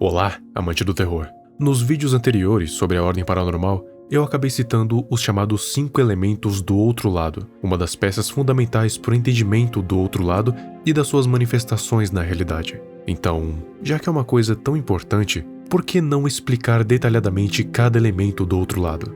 Olá, amante do terror. Nos vídeos anteriores sobre a Ordem Paranormal, eu acabei citando os chamados 5 elementos do outro lado, uma das peças fundamentais para o entendimento do outro lado e das suas manifestações na realidade. Então, já que é uma coisa tão importante, por que não explicar detalhadamente cada elemento do outro lado?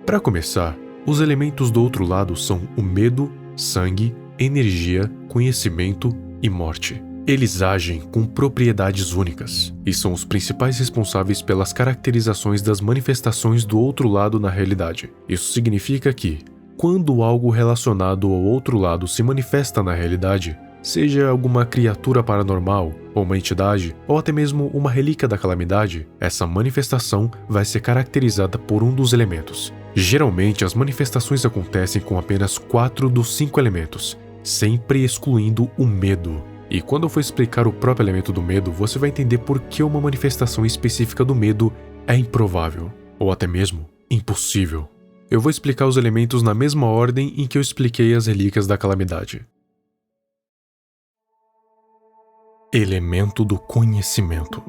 Para começar, os elementos do outro lado são o medo, sangue, energia, conhecimento e morte. Eles agem com propriedades únicas e são os principais responsáveis pelas caracterizações das manifestações do outro lado na realidade. Isso significa que, quando algo relacionado ao outro lado se manifesta na realidade, seja alguma criatura paranormal, ou uma entidade, ou até mesmo uma relíquia da calamidade, essa manifestação vai ser caracterizada por um dos elementos. Geralmente, as manifestações acontecem com apenas 4 dos 5 elementos, sempre excluindo o medo. E quando eu for explicar o próprio elemento do medo, você vai entender por que uma manifestação específica do medo é improvável, ou até mesmo impossível. Eu vou explicar os elementos na mesma ordem em que eu expliquei as relíquias da calamidade. Elemento do conhecimento.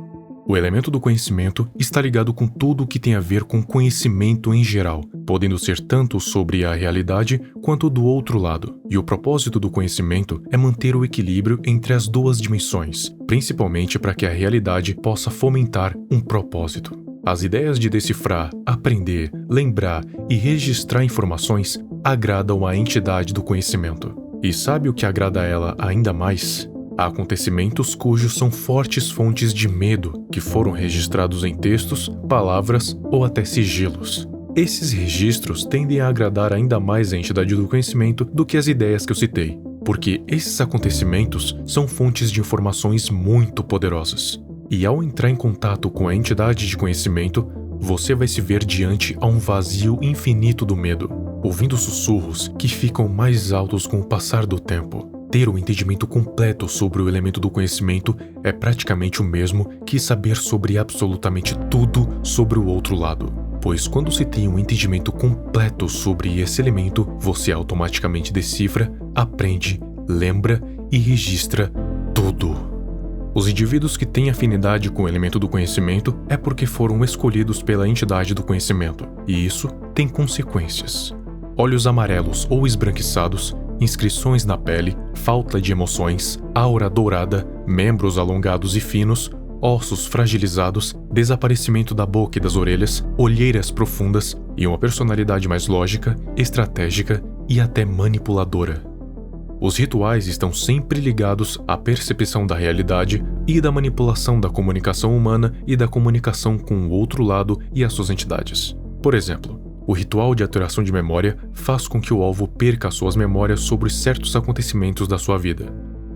O elemento do conhecimento está ligado com tudo o que tem a ver com conhecimento em geral, podendo ser tanto sobre a realidade quanto do outro lado. E o propósito do conhecimento é manter o equilíbrio entre as duas dimensões, principalmente para que a realidade possa fomentar um propósito. As ideias de decifrar, aprender, lembrar e registrar informações agradam à entidade do conhecimento. E sabe o que agrada a ela ainda mais? Há acontecimentos cujos são fortes fontes de medo, que foram registrados em textos, palavras ou até sigilos. Esses registros tendem a agradar ainda mais a entidade do conhecimento do que as ideias que eu citei, porque esses acontecimentos são fontes de informações muito poderosas. E ao entrar em contato com a entidade de conhecimento, você vai se ver diante a um vazio infinito do medo, ouvindo sussurros que ficam mais altos com o passar do tempo. Ter um entendimento completo sobre o elemento do conhecimento é praticamente o mesmo que saber sobre absolutamente tudo sobre o outro lado. Pois quando se tem um entendimento completo sobre esse elemento, você automaticamente decifra, aprende, lembra e registra tudo. Os indivíduos que têm afinidade com o elemento do conhecimento é porque foram escolhidos pela entidade do conhecimento, e isso tem consequências. Olhos amarelos ou esbranquiçados, inscrições na pele, falta de emoções, aura dourada, membros alongados e finos, ossos fragilizados, desaparecimento da boca e das orelhas, olheiras profundas e uma personalidade mais lógica, estratégica e até manipuladora. Os rituais estão sempre ligados à percepção da realidade e da manipulação da comunicação humana e da comunicação com o outro lado e as suas entidades. Por exemplo, o ritual de alteração de memória faz com que o alvo perca suas memórias sobre certos acontecimentos da sua vida.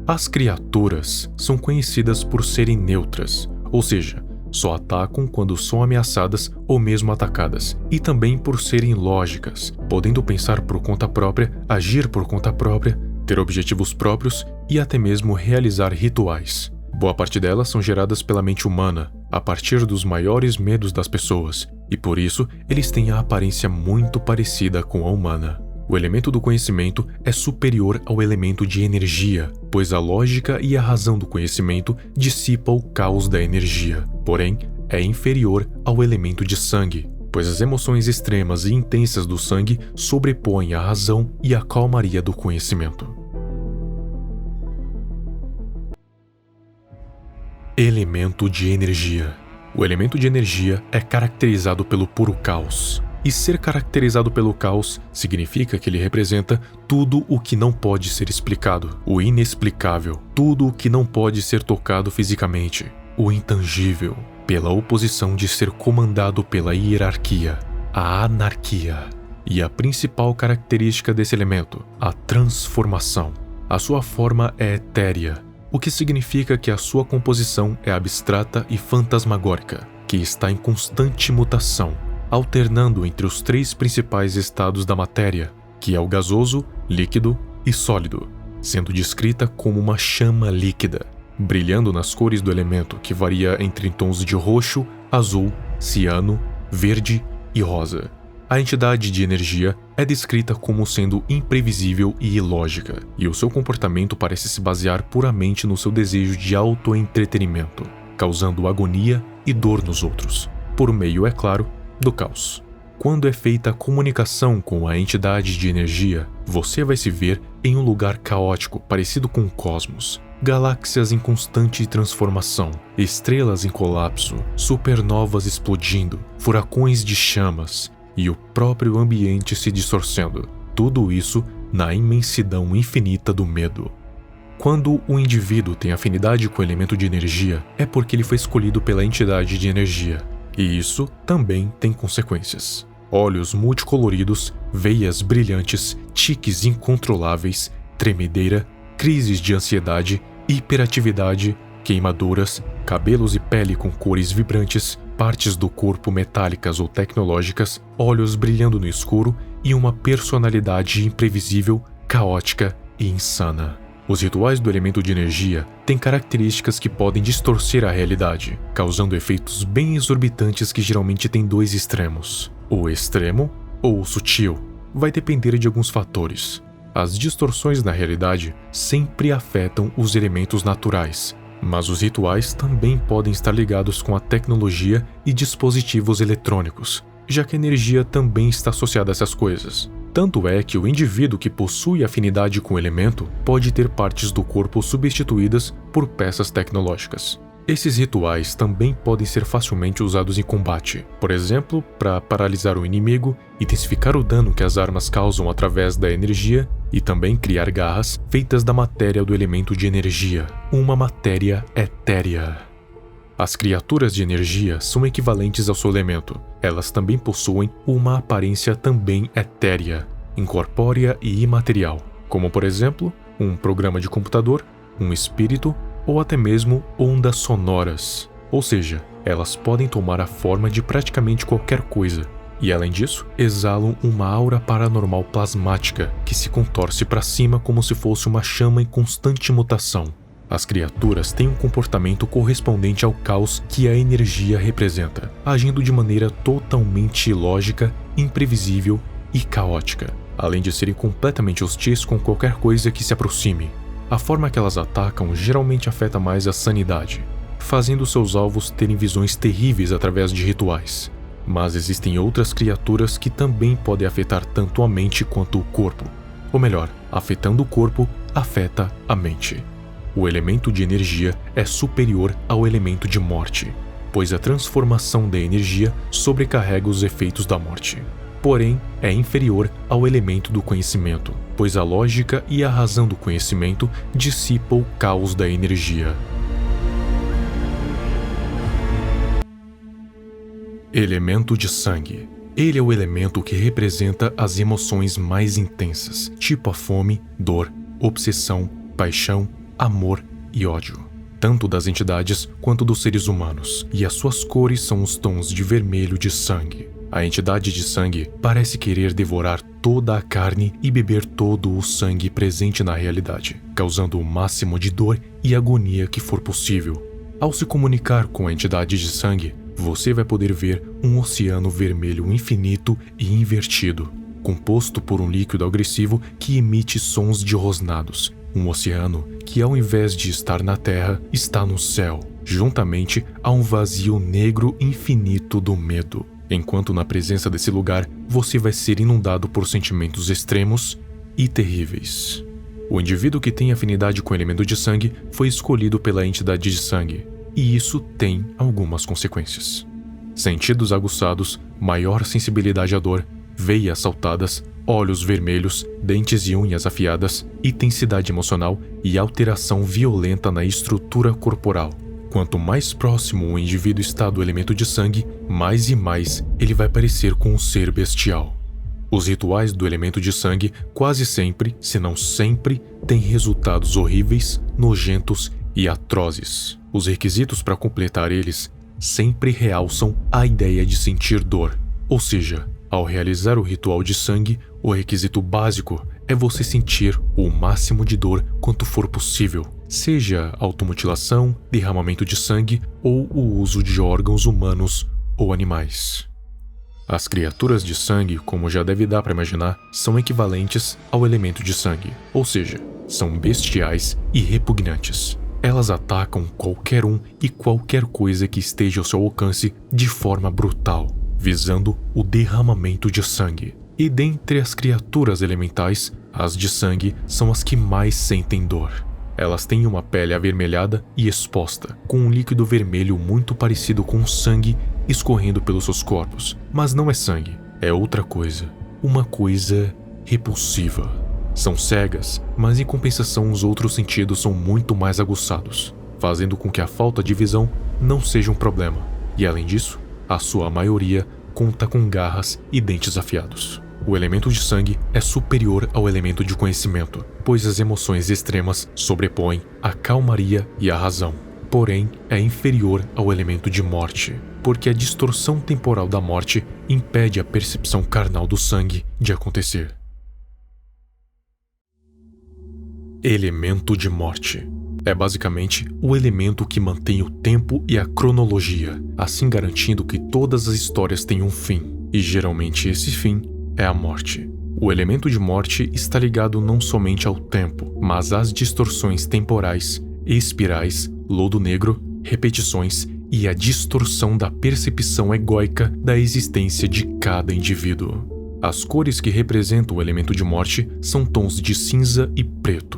As criaturas são conhecidas por serem neutras, ou seja, só atacam quando são ameaçadas ou mesmo atacadas, e também por serem lógicas, podendo pensar por conta própria, agir por conta própria, ter objetivos próprios e até mesmo realizar rituais. Boa parte delas são geradas pela mente humana, a partir dos maiores medos das pessoas, e por isso eles têm a aparência muito parecida com a humana. O elemento do conhecimento é superior ao elemento de energia, pois a lógica e a razão do conhecimento dissipa o caos da energia, porém é inferior ao elemento de sangue, pois as emoções extremas e intensas do sangue sobrepõem a razão e a calmaria do conhecimento. Elemento de energia. O elemento de energia é caracterizado pelo puro caos. E ser caracterizado pelo caos significa que ele representa tudo o que não pode ser explicado, o inexplicável, tudo o que não pode ser tocado fisicamente, o intangível, pela oposição de ser comandado pela hierarquia, a anarquia. E a principal característica desse elemento, a transformação. A sua forma é etérea, o que significa que a sua composição é abstrata e fantasmagórica, que está em constante mutação, alternando entre os 3 principais estados da matéria, que é o gasoso, líquido e sólido, sendo descrita como uma chama líquida, brilhando nas cores do elemento que varia entre tons de roxo, azul, ciano, verde e rosa. A entidade de energia é descrita como sendo imprevisível e ilógica, e o seu comportamento parece se basear puramente no seu desejo de autoentretenimento. causando agonia e dor nos outros, por meio, é claro, do caos. Quando é feita a comunicação com a entidade de energia, você vai se ver em um lugar caótico parecido com o cosmos. Galáxias em constante transformação, estrelas em colapso, supernovas explodindo, furacões de chamas e o próprio ambiente se distorcendo. Tudo isso na imensidão infinita do medo. Quando o indivíduo tem afinidade com o elemento de energia, é porque ele foi escolhido pela entidade de energia. E isso também tem consequências. Olhos multicoloridos, veias brilhantes, tiques incontroláveis, tremedeira, crises de ansiedade, hiperatividade, queimaduras, cabelos e pele com cores vibrantes, partes do corpo metálicas ou tecnológicas, olhos brilhando no escuro e uma personalidade imprevisível, caótica e insana. Os rituais do elemento de energia têm características que podem distorcer a realidade, causando efeitos bem exorbitantes que geralmente têm dois extremos. O extremo ou o sutil vai depender de alguns fatores. As distorções na realidade sempre afetam os elementos naturais, mas os rituais também podem estar ligados com a tecnologia e dispositivos eletrônicos, já que a energia também está associada a essas coisas. Tanto é que o indivíduo que possui afinidade com o elemento pode ter partes do corpo substituídas por peças tecnológicas. Esses rituais também podem ser facilmente usados em combate, por exemplo, para paralisar o inimigo, intensificar o dano que as armas causam através da energia e também criar garras feitas da matéria do elemento de energia, uma matéria etérea. As criaturas de energia são equivalentes ao seu elemento. Elas também possuem uma aparência também etérea, incorpórea e imaterial, como por exemplo, um programa de computador, um espírito ou até mesmo ondas sonoras. Ou seja, elas podem tomar a forma de praticamente qualquer coisa. E além disso, exalam uma aura paranormal plasmática que se contorce para cima como se fosse uma chama em constante mutação. As criaturas têm um comportamento correspondente ao caos que a energia representa, agindo de maneira totalmente ilógica, imprevisível e caótica, além de serem completamente hostis com qualquer coisa que se aproxime. A forma que elas atacam geralmente afeta mais a sanidade, fazendo seus alvos terem visões terríveis através de rituais. Mas existem outras criaturas que também podem afetar tanto a mente quanto o corpo. Ou melhor, afetando o corpo, afeta a mente. O elemento de energia é superior ao elemento de morte, pois a transformação da energia sobrecarrega os efeitos da morte. Porém, é inferior ao elemento do conhecimento, pois a lógica e a razão do conhecimento dissipam o caos da energia. Elemento de sangue. Ele é o elemento que representa as emoções mais intensas, tipo a fome, dor, obsessão, paixão, amor e ódio, tanto das entidades quanto dos seres humanos, e as suas cores são os tons de vermelho de sangue. A entidade de sangue parece querer devorar toda a carne e beber todo o sangue presente na realidade, causando o máximo de dor e agonia que for possível. Ao se comunicar com a entidade de sangue, você vai poder ver um oceano vermelho infinito e invertido, composto por um líquido agressivo que emite sons de rosnados. Um oceano que, ao invés de estar na terra, está no céu, juntamente a um vazio negro infinito do medo. Enquanto na presença desse lugar, você vai ser inundado por sentimentos extremos e terríveis. O indivíduo que tem afinidade com o elemento de sangue foi escolhido pela entidade de sangue, e isso tem algumas consequências. Sentidos aguçados, maior sensibilidade à dor, veias saltadas, olhos vermelhos, dentes e unhas afiadas, intensidade emocional e alteração violenta na estrutura corporal. Quanto mais próximo o indivíduo está do elemento de sangue, mais e mais ele vai parecer com um ser bestial. Os rituais do elemento de sangue quase sempre, se não sempre, têm resultados horríveis, nojentos e atrozes. Os requisitos para completar eles sempre realçam a ideia de sentir dor. Ou seja, ao realizar o ritual de sangue, o requisito básico é você sentir o máximo de dor quanto for possível, seja automutilação, derramamento de sangue ou o uso de órgãos humanos ou animais. As criaturas de sangue, como já deve dar para imaginar, são equivalentes ao elemento de sangue, ou seja, são bestiais e repugnantes. Elas atacam qualquer um e qualquer coisa que esteja ao seu alcance de forma brutal, visando o derramamento de sangue. E dentre as criaturas elementais, as de sangue são as que mais sentem dor. Elas têm uma pele avermelhada e exposta, com um líquido vermelho muito parecido com sangue escorrendo pelos seus corpos. Mas não é sangue, é outra coisa. Uma coisa repulsiva. São cegas, mas em compensação os outros sentidos são muito mais aguçados, fazendo com que a falta de visão não seja um problema. E além disso, a sua maioria conta com garras e dentes afiados. O elemento de sangue é superior ao elemento de conhecimento, pois as emoções extremas sobrepõem a calmaria e a razão. Porém, é inferior ao elemento de morte, porque a distorção temporal da morte impede a percepção carnal do sangue de acontecer. Elemento de morte. É basicamente o elemento que mantém o tempo e a cronologia, assim garantindo que todas as histórias têm um fim, e geralmente esse fim é a morte. O elemento de morte está ligado não somente ao tempo, mas às distorções temporais, espirais, lodo negro, repetições e a distorção da percepção egóica da existência de cada indivíduo. As cores que representam o elemento de morte são tons de cinza e preto.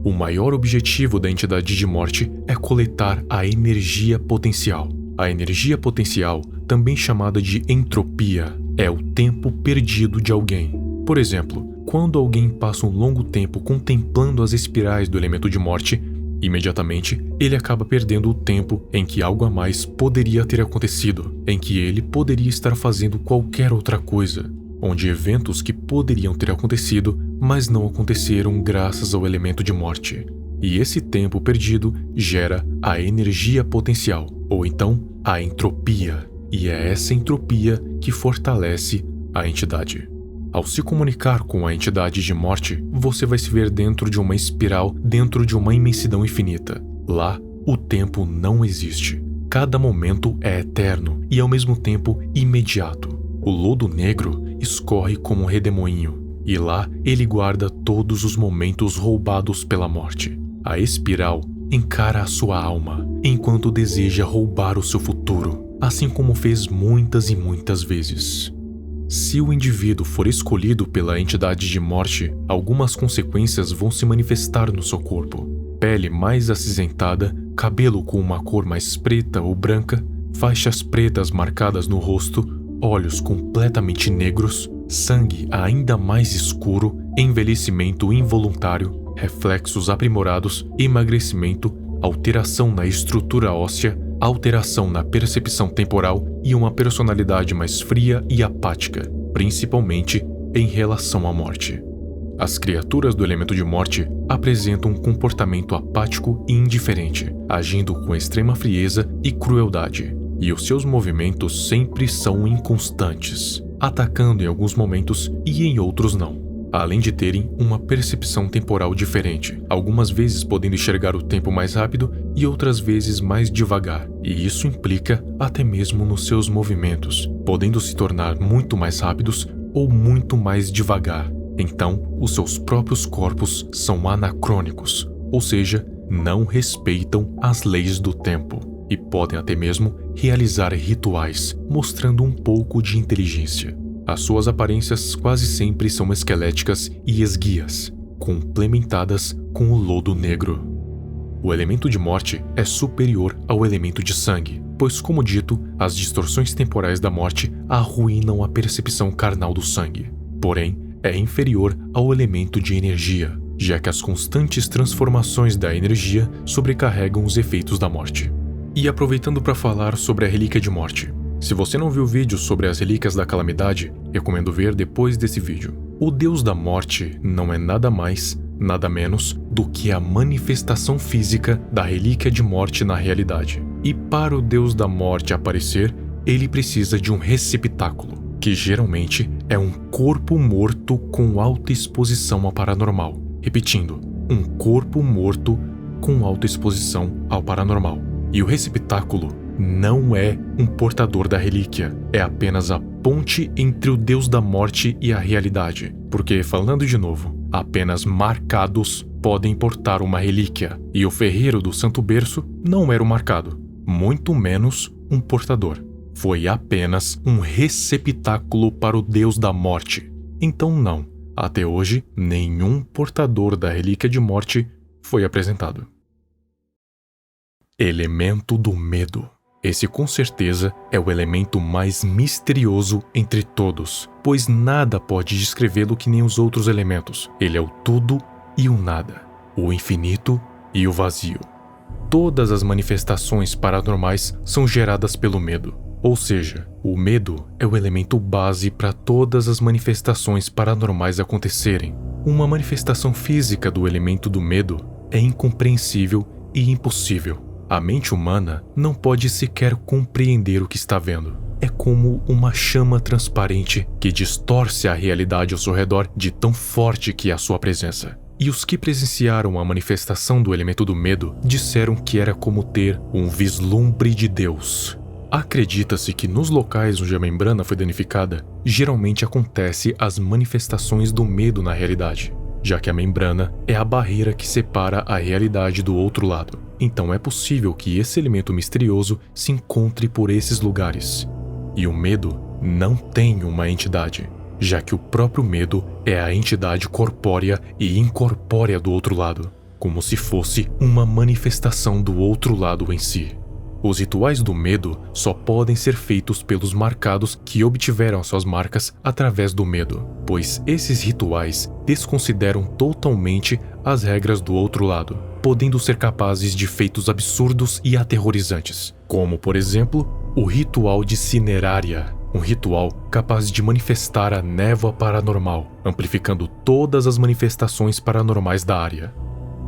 O maior objetivo da entidade de morte é coletar a energia potencial. A energia potencial, também chamada de entropia, é o tempo perdido de alguém. Por exemplo, quando alguém passa um longo tempo contemplando as espirais do elemento de morte, imediatamente ele acaba perdendo o tempo em que algo a mais poderia ter acontecido, em que ele poderia estar fazendo qualquer outra coisa, onde eventos que poderiam ter acontecido, mas não aconteceram graças ao elemento de morte. E esse tempo perdido gera a energia potencial, ou então a entropia, e é essa entropia que fortalece a entidade. Ao se comunicar com a entidade de morte, você vai se ver dentro de uma espiral, dentro de uma imensidão infinita. Lá, o tempo não existe. Cada momento é eterno e ao mesmo tempo imediato. O lodo negro escorre como um redemoinho, e lá ele guarda todos os momentos roubados pela morte. A espiral encara a sua alma, enquanto deseja roubar o seu futuro, assim como fez muitas e muitas vezes. Se o indivíduo for escolhido pela entidade de morte, algumas consequências vão se manifestar no seu corpo. Pele mais acinzentada, cabelo com uma cor mais preta ou branca, faixas pretas marcadas no rosto, olhos completamente negros, sangue ainda mais escuro, envelhecimento involuntário, reflexos aprimorados, emagrecimento, alteração na estrutura óssea, alteração na percepção temporal e uma personalidade mais fria e apática, principalmente em relação à morte. As criaturas do elemento de morte apresentam um comportamento apático e indiferente, agindo com extrema frieza e crueldade, e os seus movimentos sempre são inconstantes, atacando em alguns momentos e em outros não. Além de terem uma percepção temporal diferente, algumas vezes podendo enxergar o tempo mais rápido e outras vezes mais devagar, e isso implica até mesmo nos seus movimentos, podendo se tornar muito mais rápidos ou muito mais devagar. Então, os seus próprios corpos são anacrônicos, ou seja, não respeitam as leis do tempo, e podem até mesmo realizar rituais, mostrando um pouco de inteligência. As suas aparências quase sempre são esqueléticas e esguias, complementadas com o lodo negro. O elemento de morte é superior ao elemento de sangue, pois, como dito, as distorções temporais da morte arruinam a percepção carnal do sangue. Porém, é inferior ao elemento de energia, já que as constantes transformações da energia sobrecarregam os efeitos da morte. E aproveitando para falar sobre a relíquia de morte. Se você não viu o vídeo sobre as relíquias da calamidade, recomendo ver depois desse vídeo. O Deus da Morte não é nada mais, nada menos do que a manifestação física da relíquia de morte na realidade. E para o Deus da Morte aparecer, ele precisa de um receptáculo, que geralmente é um corpo morto com alta exposição ao paranormal. Repetindo, um corpo morto com alta exposição ao paranormal. E o receptáculo não é um portador da relíquia, é apenas a ponte entre o Deus da Morte e a realidade, porque, falando de novo, apenas marcados podem portar uma relíquia, e o ferreiro do Santo Berço não era o marcado, muito menos um portador. Foi apenas um receptáculo para o deus da morte. Então não, até hoje, nenhum portador da relíquia de morte foi apresentado. Elemento do medo. Esse com certeza é o elemento mais misterioso entre todos, pois nada pode descrevê-lo que nem os outros elementos. Ele é o tudo e o nada, o infinito e o vazio. Todas as manifestações paranormais são geradas pelo medo, ou seja, o medo é o elemento base para todas as manifestações paranormais acontecerem. Uma manifestação física do elemento do medo é incompreensível e impossível. A mente humana não pode sequer compreender o que está vendo. É como uma chama transparente que distorce a realidade ao seu redor de tão forte que é a sua presença. E os que presenciaram a manifestação do elemento do medo disseram que era como ter um vislumbre de Deus. Acredita-se que nos locais onde a membrana foi danificada, geralmente acontece as manifestações do medo na realidade, já que a membrana é a barreira que separa a realidade do outro lado. Então é possível que esse elemento misterioso se encontre por esses lugares. E o medo não tem uma entidade, já que o próprio medo é a entidade corpórea e incorpórea do outro lado, como se fosse uma manifestação do outro lado em si. Os rituais do medo só podem ser feitos pelos marcados que obtiveram suas marcas através do medo, pois esses rituais desconsideram totalmente as regras do outro lado, podendo ser capazes de feitos absurdos e aterrorizantes, como, por exemplo, o ritual de cinerária, um ritual capaz de manifestar a névoa paranormal, amplificando todas as manifestações paranormais da área.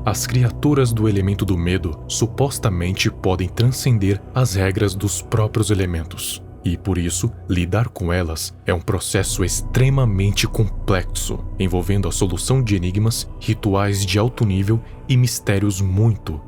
As criaturas do elemento do medo supostamente podem transcender as regras dos próprios elementos, e por isso, lidar com elas é um processo extremamente complexo, envolvendo a solução de enigmas, rituais de alto nível e mistérios muito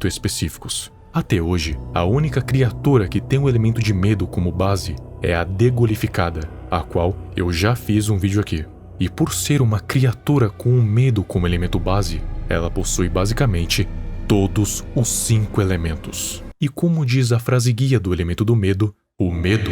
específicos. Até hoje, a única criatura que tem o elemento de medo como base é a degolificada, a qual eu já fiz um vídeo aqui. E por ser uma criatura com o medo como elemento base, ela possui basicamente todos os 5 elementos. E como diz a frase guia do elemento do medo, o medo